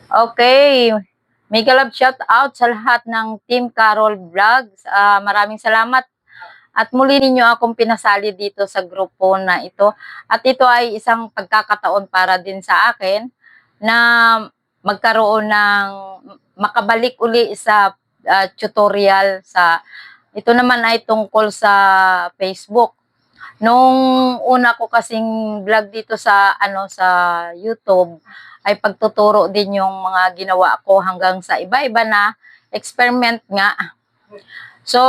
Okay. Mega love shout out sa lahat ng Team Carol Vlogs. Maraming salamat at muli ninyo akong pinasali dito sa grupo na ito. At ito ay isang pagkakataon para din sa akin na magkaroon ng makabalik uli sa tutorial sa ito naman ay tungkol sa Facebook. Nung una ko kasing vlog dito sa sa YouTube ay pagtuturo din yung mga ginawa ko hanggang sa iba-iba na experiment nga. So,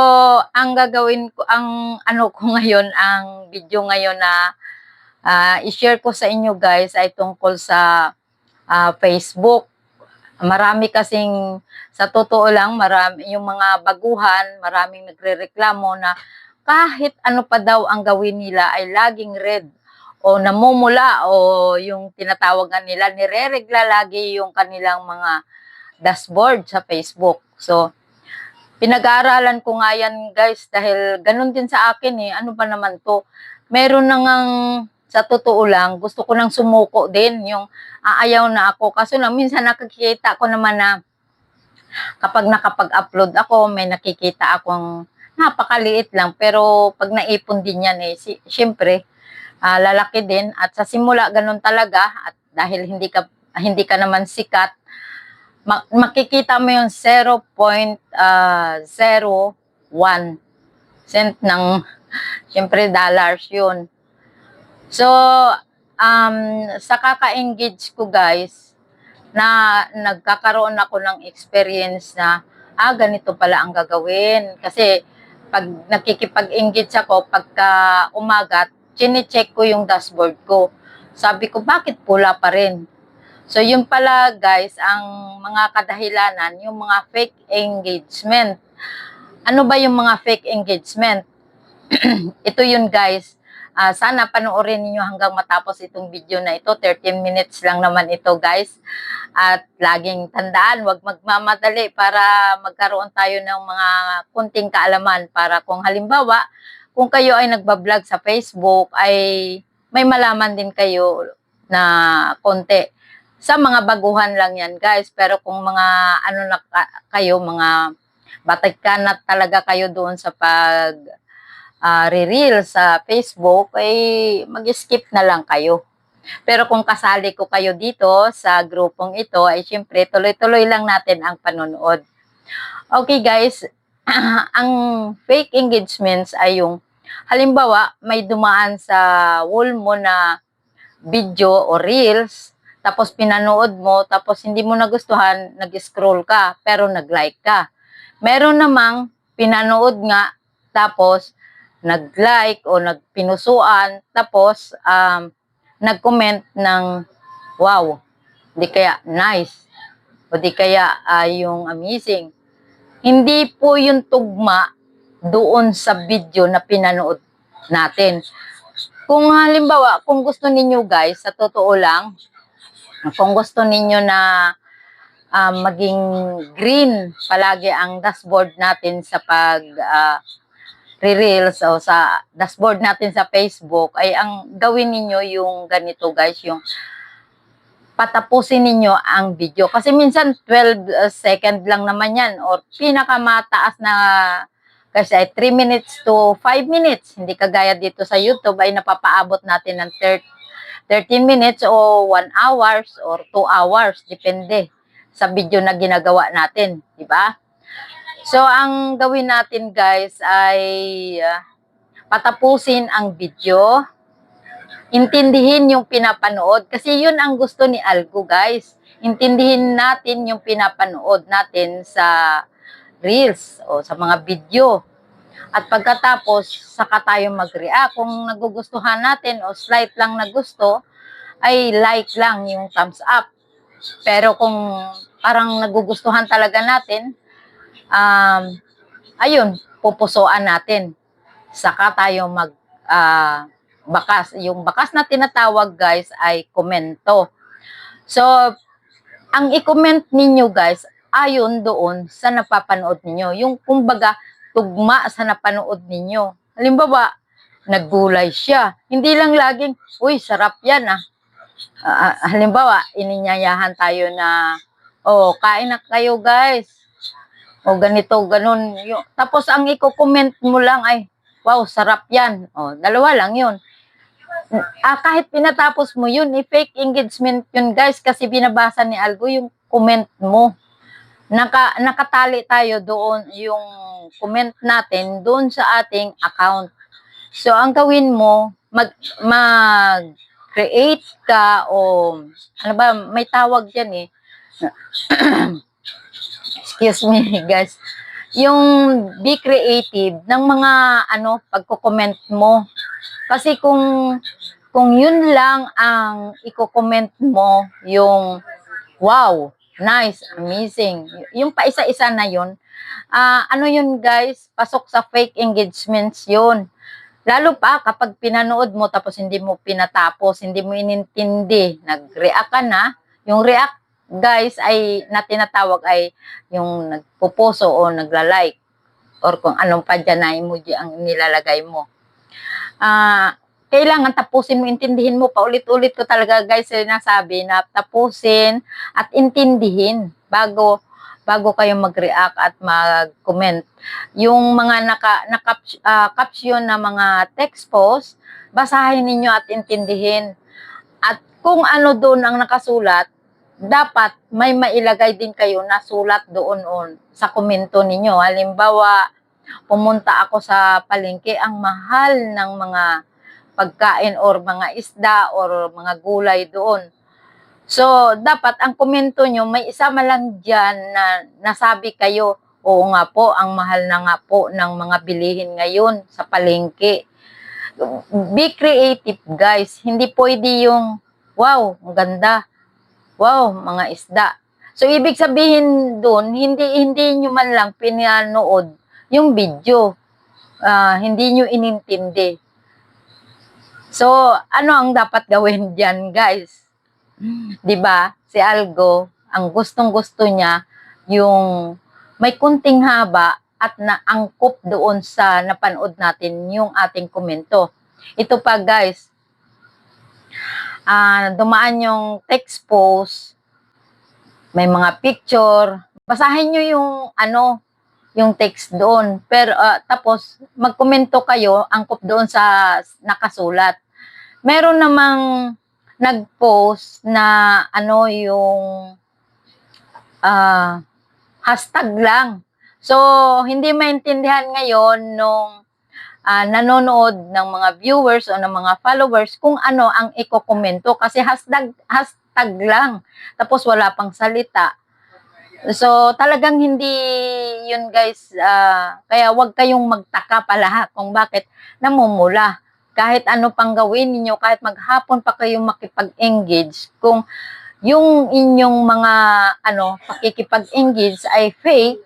ang gagawin ko, ang ano ko ngayon, ang video ngayon na i-share ko sa inyo guys ay tungkol sa Facebook. Marami kasing, sa totoo lang, marami yung mga baguhan, maraming nagrereklamo na kahit ano pa daw ang gawin nila ay laging red o namumula o yung tinatawagan nila, nireregla lagi yung kanilang mga dashboard sa Facebook. So, pinag-aaralan ko nga yan guys dahil ganun din sa akin ano ba naman to. Meron na ngang, sa totoo lang, gusto ko nang sumuko din yung aayaw na ako. Kaso lang, minsan nakikita ko naman na kapag nakapag-upload ako, may nakikita akong napakaliit lang. Pero pag naipon din yan syempre, lalaki din. At sa simula, ganun talaga. At dahil hindi ka naman sikat, makikita mo yung 0.01 cent ng, syempre, dollars yun. So, sa kaka-engage ko guys, na nagkakaroon ako ng experience na, ganito pala ang gagawin. Kasi, pag nakikipag-engage ako, pagka umaga, chine-check ko yung dashboard ko. Sabi ko, bakit pula pa rin? So, yun pala guys, ang mga kadahilanan, yung mga fake engagement. Ano ba yung mga fake engagement? Ito yun guys. Sana panoorin niyo hanggang matapos itong video na ito. 13 minutes lang naman ito guys. At laging tandaan, huwag magmamadali para magkaroon tayo ng mga kunting kaalaman para kung halimbawa, kung kayo ay nagbablog sa Facebook, ay may malaman din kayo na konti. Sa mga baguhan lang yan guys. Pero kung mga ano na kayo, mga batikan na talaga kayo doon sa pag re-reel sa Facebook, ay mag-skip na lang kayo. Pero kung kasali ko kayo dito sa grupong ito, ay syempre tuloy-tuloy lang natin ang panonood. Okay guys, ang fake engagements ay yung, halimbawa, may dumaan sa wall mo na video o reels, tapos pinanood mo, tapos hindi mo nagustuhan, nag-scroll ka, pero nag-like ka. Meron namang pinanood nga, tapos nag-like o nagpinusuan, tapos nag-comment ng wow, di kaya nice, o di kaya yung amazing. Hindi po yung tugma doon sa video na pinanood natin. Kung halimbawa, kung gusto ninyo guys, sa totoo lang, kung gusto ninyo na maging green palagi ang dashboard natin sa pag re-reels o sa dashboard natin sa Facebook, ay ang gawin ninyo yung ganito guys, yung patapusin ninyo ang video. Kasi minsan 12 second lang naman yan or pinakamataas na kasi ay 3 minutes to 5 minutes. Hindi kagaya dito sa YouTube ay napapaabot natin ng 13 minutes o 1 hours or 2 hours. Depende sa video na ginagawa natin. Diba? So, ang gawin natin guys ay patapusin ang video. Intindihin yung pinapanood. Kasi yun ang gusto ni Algo guys. Intindihin natin yung pinapanood natin sa reels o sa mga video. At pagkatapos, saka tayo mag-react. Kung nagugustuhan natin o slight lang na gusto, ay like lang yung thumbs up. Pero kung parang nagugustuhan talaga natin, ayun, pupusuan natin. Saka tayo bakas. Yung bakas na tinatawag guys ay komento. So, ang i-comment ninyo guys, ayon doon sa napapanood ninyo. Yung kumbaga, tugma sa napanood ninyo. Halimbawa, naggulay siya. Hindi lang laging, uy, sarap yan halimbawa, ininyayahan tayo na, oh, kain na kayo guys. O ganito, ganun. Tapos ang i-comment mo lang ay, wow, sarap yan. O, dalawa lang yun. Kahit pinatapos mo yun, fake engagement yun guys, kasi binabasa ni Algo yung comment mo. Nakatali tayo doon, yung comment natin doon sa ating account. So, ang gawin mo, mag-create ka o, ano ba, may tawag yan eh. Excuse me, guys. Yung be creative ng mga, pagko-comment mo. Kasi kung yun lang ang i-comment mo, yung, wow, nice, amazing. Yung pa isa-isa na yun, ano yun guys, pasok sa fake engagements yun. Lalo pa kapag pinanood mo tapos hindi mo pinatapos, hindi mo inintindi, nag-react ka na, yung react guys ay na tinatawag ay yung nagpupuso o nagla-like or kung anong pa dyan na emoji ang nilalagay mo. Kailangan tapusin mo, intindihin mo, paulit-ulit ko talaga guys sinasabi na tapusin at intindihin bago kayo mag-react at mag-comment. Yung mga caption na mga text post, basahin ninyo at intindihin. At kung ano doon ang nakasulat, dapat may mailagay din kayo na sulat doon sa komento ninyo. Halimbawa, pumunta ako sa palengke, ang mahal ng mga pagkain or mga isda or mga gulay doon. So, dapat ang komento nyo, may isama lang dyan na nasabi kayo, oo nga po, ang mahal na nga po ng mga bilihin ngayon sa palengke. Be creative, guys. Hindi pwede yung, wow, ang ganda. Wow, mga isda. So, ibig sabihin doon, hindi nyo man lang pinanood yung video. Hindi nyo inintindi. So, ano ang dapat gawin dyan, guys? 'Di ba? Si Algo, ang gustong-gusto niya yung may kunting haba at naangkop doon sa napanood natin yung ating komento. Ito pa guys, dumaan yung text post, may mga picture, basahin nyo yung text doon. Pero tapos magkomento kayo, angkop doon sa nakasulat. Meron namang nag-post na yung hashtag lang. So, hindi maintindihan ngayon nung nanonood ng mga viewers o ng mga followers kung ano ang iko-komento kasi hashtag lang. Tapos wala pang salita. So, talagang hindi yun guys, kaya wag kayong magtaka pala kung bakit namumula. Kahit ano pang gawin ninyo, kahit maghapon pa kayong makipag-engage, kung yung inyong mga pakikipag-engage ay fake,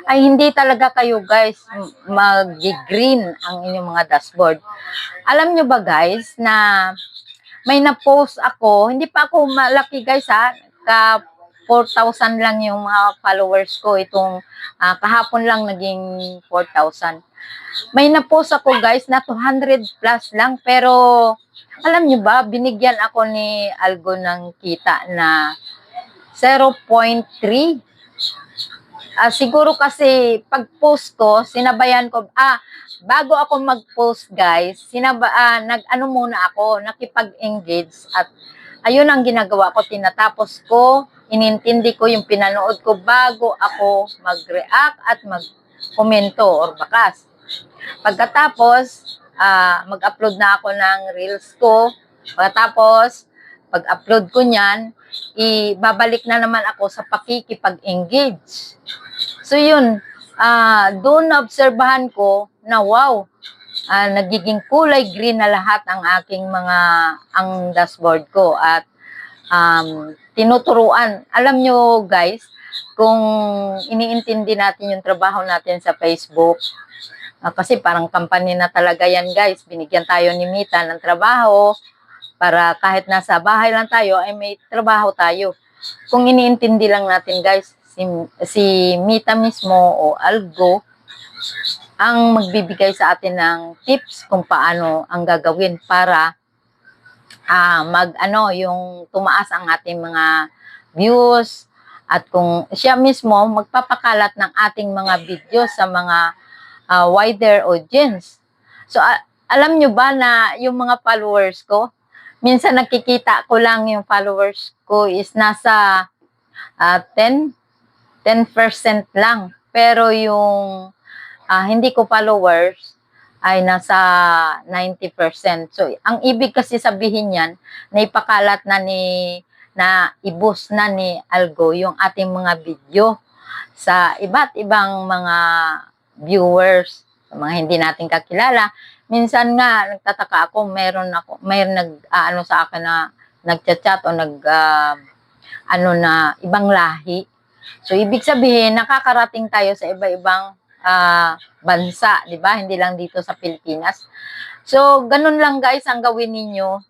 ay hindi talaga kayo guys mag-green ang inyong mga dashboard. Alam nyo ba guys na may na-post ako, hindi pa ako malaki guys ka 4,000 lang yung mga followers ko. Itong kahapon lang naging 4,000. May na-post ako guys na 200 plus lang. Pero alam nyo ba, binigyan ako ni Algo ng kita na 0.3. Siguro kasi pag-post ko, sinabayan ko, bago ako mag-post guys, nag-ano muna ako, nakipag-engage at ayun ang ginagawa ko, tinatapos ko, inintindi ko yung pinanood ko bago ako mag-react at mag-komento or bakas. Pagkatapos, mag-upload na ako ng reels ko. Pagkatapos, pag-upload ko niyan, ibabalik na naman ako sa pakikipag-engage. So yun, doon na-obserbahan ko na wow, nagiging kulay green na lahat ang aking ang dashboard ko at tinuturuan. Alam nyo guys, kung iniintindi natin yung trabaho natin sa Facebook, kasi parang company na talaga yan guys, binigyan tayo ni Mita ng trabaho para kahit nasa bahay lang tayo ay may trabaho tayo. Kung iniintindi lang natin guys, si Mita mismo o Algo ang magbibigay sa atin ng tips kung paano ang gagawin para yung tumaas ang ating mga views, at kung siya mismo magpapakalat ng ating mga video sa mga wider audience. So, alam nyo ba na yung mga followers ko, minsan nakikita ko lang yung followers ko is nasa 10% lang. Pero yung hindi ko followers ay nasa 90%. So, ang ibig kasi sabihin yan, na ipakalat na i-boost na ni Algo yung ating mga video sa iba't ibang mga viewers, sa mga hindi natin kakilala. Minsan nga, nagtataka ako, mayroon sa akin na nagchat-chat o na ibang lahi. So, ibig sabihin, nakakarating tayo sa iba-ibang bansa, di ba? Hindi lang dito sa Pilipinas. So, ganun lang guys ang gawin ninyo.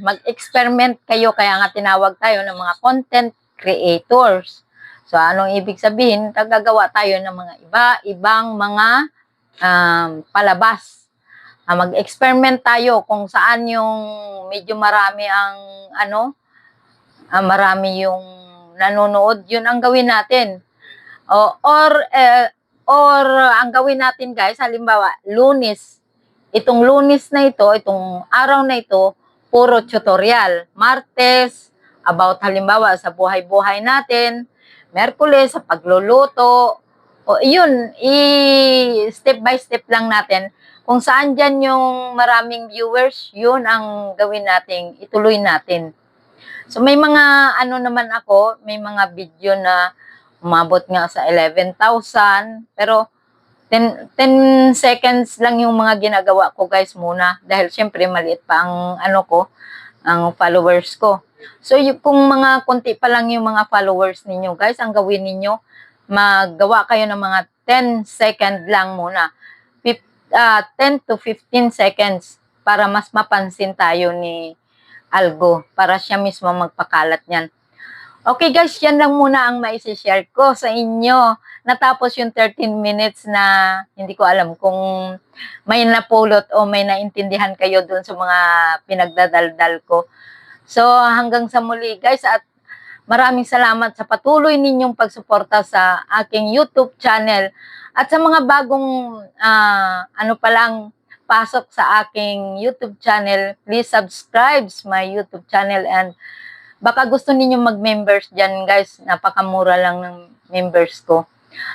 Mag-experiment kayo, kaya nga tinawag tayo ng mga content creators. So, anong ibig sabihin? Gagawa tayo ng mga ibang mga palabas. Mag-experiment tayo kung saan yung medyo marami marami yung nanonood, yun ang gawin natin. Or ang gawin natin guys, halimbawa, Lunes. Itong Lunes na ito, itong araw na ito, puro tutorial. Martes, about halimbawa sa buhay-buhay natin. Merkules, sa pagluluto. O yun, step by step lang natin. Kung saan dyan yung maraming viewers, yun ang gawin natin, ituloy natin. So may mga naman ako, may mga video na umabot nga sa 11,000, pero 10 seconds lang yung mga ginagawa ko guys muna, dahil syempre maliit pa ang followers ko. So kung mga konti pa lang yung mga followers ninyo guys, ang gawin ninyo, maggawa kayo ng mga 10 second lang muna. 10 to 15 seconds para mas mapansin tayo ni Algo, para siya mismo magpakalat niyan. Okay guys, yan lang muna ang maisi-share ko sa inyo. Natapos yung 13 minutes na hindi ko alam kung may napulot o may naintindihan kayo dun sa mga pinagdadaldal ko. So hanggang sa muli guys, at maraming salamat sa patuloy ninyong pagsuporta sa aking YouTube channel. At sa mga bagong pasok sa aking YouTube channel, please subscribe my YouTube channel, and baka gusto niyo mag-members dyan guys, napakamura lang ng members ko.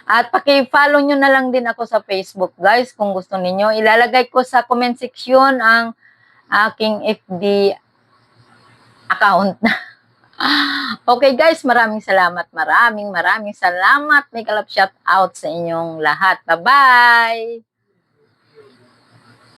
At paki-follow nyo na lang din ako sa Facebook guys kung gusto niyo. Ilalagay ko sa comment section ang aking FB account. Okay guys, maraming salamat. Maraming salamat. May kalap shout out sa inyong lahat. Bye-bye!